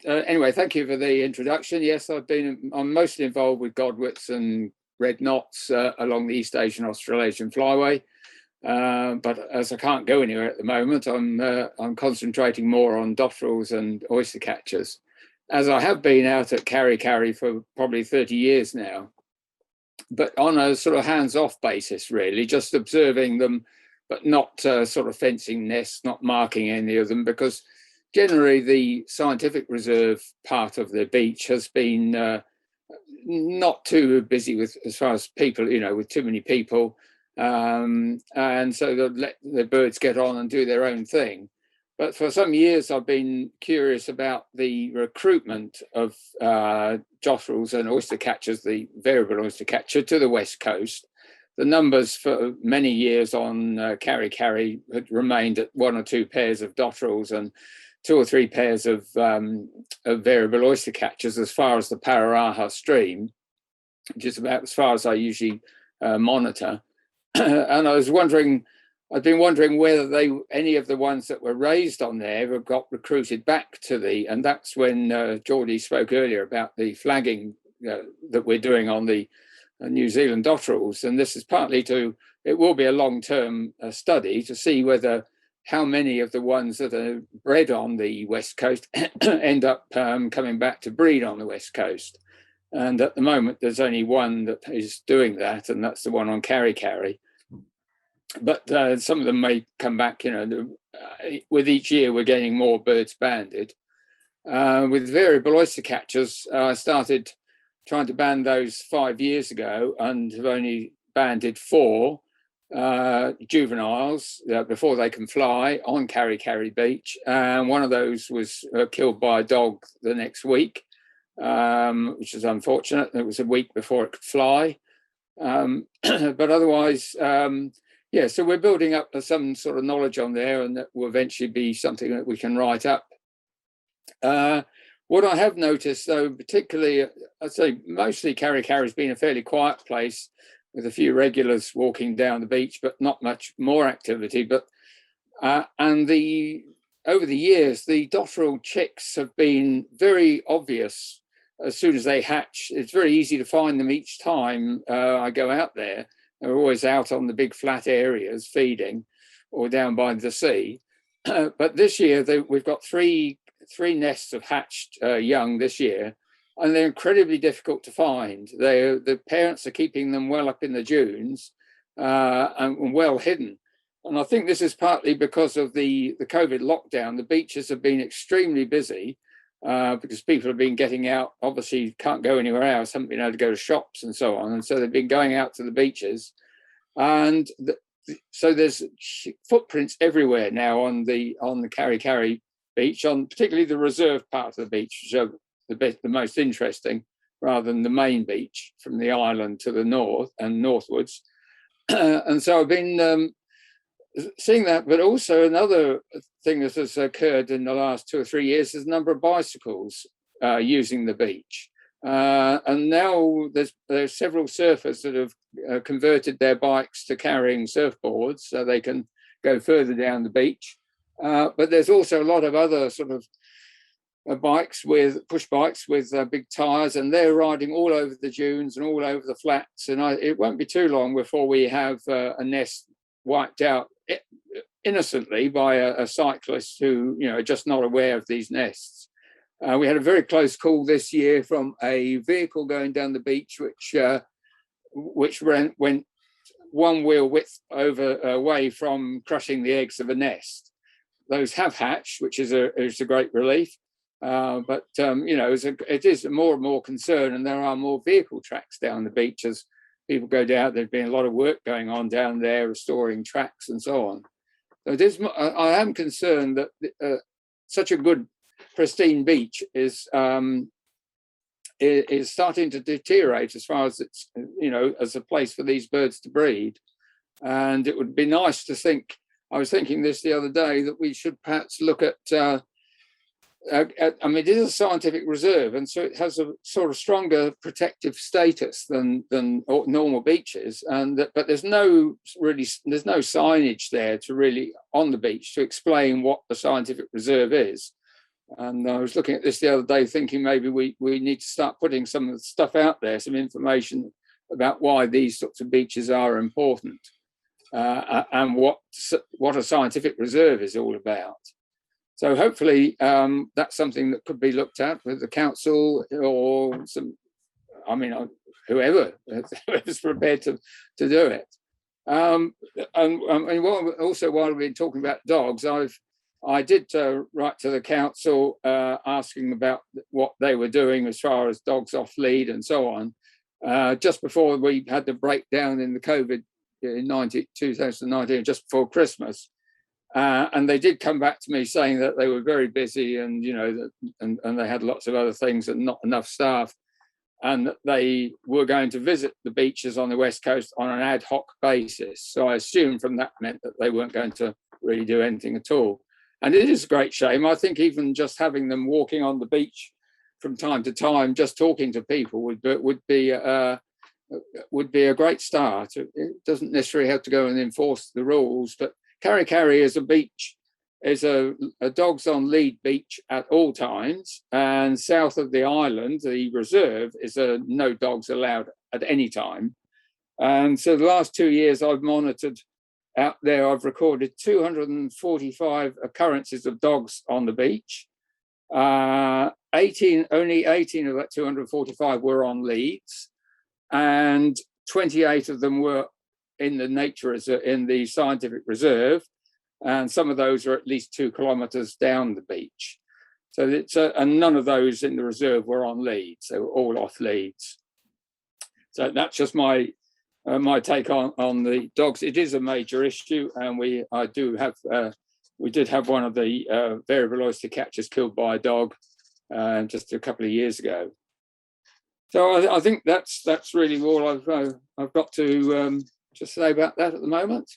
Anyway, thank you for the introduction. Yes, I'm mostly involved with godwits and red knots along the East Asian Australasian flyway. But as I can't go anywhere at the moment, I'm concentrating more on dotterels and oyster catchers, as I have been out at Karekare for probably 30 years now, but on a sort of hands-off basis, really, just observing them, but not sort of fencing nests, not marking any of them, because generally the scientific reserve part of the beach has been not too busy with, as far as people, with too many people. And so they'll let the birds get on and do their own thing. But for some years, I've been curious about the recruitment of dotterels and oyster catchers, the variable oyster catcher, to the west coast. The numbers for many years on Karekare had remained at 1 or 2 pairs of dotterels and 2 or 3 pairs of variable oyster catchers as far as the Pararaha stream, which is about as far as I usually monitor. And I've been wondering whether any of the ones that were raised on there have got recruited back to and that's when Geordie spoke earlier about the flagging that we're doing on the New Zealand dotterels. And this is partly it will be a long-term study to see how many of the ones that are bred on the West Coast end up coming back to breed on the West Coast. And at the moment, there's only one that is doing that, and that's the one on Karekare. But some of them may come back, with each year we're getting more birds banded. With variable oyster catchers, I started trying to band those 5 years ago and have only banded 4 juveniles before they can fly on Karekare Beach. And one of those was killed by a dog the next week, which is unfortunate. It was a week before it could fly. But otherwise, so we're building up some sort of knowledge on there, and that will eventually be something that we can write up. What I have noticed, though, particularly, I'd say mostly Karekare has been a fairly quiet place with a few regulars walking down the beach, but not much more activity. But over the years, the dotterel chicks have been very obvious as soon as they hatch. It's very easy to find them each time I go out there. They're always out on the big flat areas feeding, or down by the sea. But this year we've got three nests of hatched young this year, and they're incredibly difficult to find. The parents are keeping them well up in the dunes and well hidden. And I think this is partly because of the COVID lockdown. The beaches have been extremely busy because people have been getting out. Obviously, can't go anywhere else, haven't been able to go to shops and so on. And so they've been going out to the beaches. And so there's footprints everywhere now on the Karekare beach, on particularly the reserve part of the beach, which are the most interesting, rather than the main beach from the island to the north and northwards. And so I've been seeing that, but also another thing that has occurred in the last 2 or 3 years is the number of bicycles using the beach. And now there's several surfers that have converted their bikes to carrying surfboards so they can go further down the beach. But there's also a lot of other sort of push bikes with big tires, and they're riding all over the dunes and all over the flats. And it won't be too long before we have a nest wiped out innocently by a cyclist who are just not aware of these nests. We had a very close call this year from a vehicle going down the beach, which went one wheel width away from crushing the eggs of a nest. Those have hatched, which is a great relief. But it is more and more concern, and there are more vehicle tracks down the beach as people go down. There's been a lot of work going on down there, restoring tracks and so on. So I am concerned that such a good, pristine beach is starting to deteriorate as far as it's, as a place for these birds to breed. And it would be nice to think, I was thinking this the other day, that we should perhaps look at it is a scientific reserve, and so it has a sort of stronger protective status than normal beaches. But there's no signage there to really on the beach to explain what the scientific reserve is. And I was looking at this the other day, thinking maybe we need to start putting some of the stuff out there, some information about why these sorts of beaches are important, and what a scientific reserve is all about. So hopefully that's something that could be looked at with the council or whoever is prepared to do it. And also, while we've been talking about dogs, I did write to the council asking about what they were doing as far as dogs off lead and so on, just before we had the breakdown in the COVID in 2019, just before Christmas. And they did come back to me saying that they were very busy and, and they had lots of other things and not enough staff, and that they were going to visit the beaches on the West Coast on an ad hoc basis. So I assumed from that meant that they weren't going to really do anything at all. And it is a great shame. I think even just having them walking on the beach from time to time, just talking to people would be a great start. It doesn't necessarily have to go and enforce the rules, but Karekare is a beach, is a dogs on lead beach at all times, and south of the island, the reserve, is a no dogs allowed at any time. And so the last 2 years I've monitored out there, I've recorded 245 occurrences of dogs on the beach. Only 18 of that 245 were on leads, and 28 of them were in the scientific reserve, and some of those are at least 2 kilometers down the beach. So and none of those in the reserve were on leads; they were all off leads. So that's just my take on the dogs. It is a major issue, and we did have one of the variable oyster catchers killed by a dog just a couple of years ago. So I think that's really all I've got to just say about that at the moment.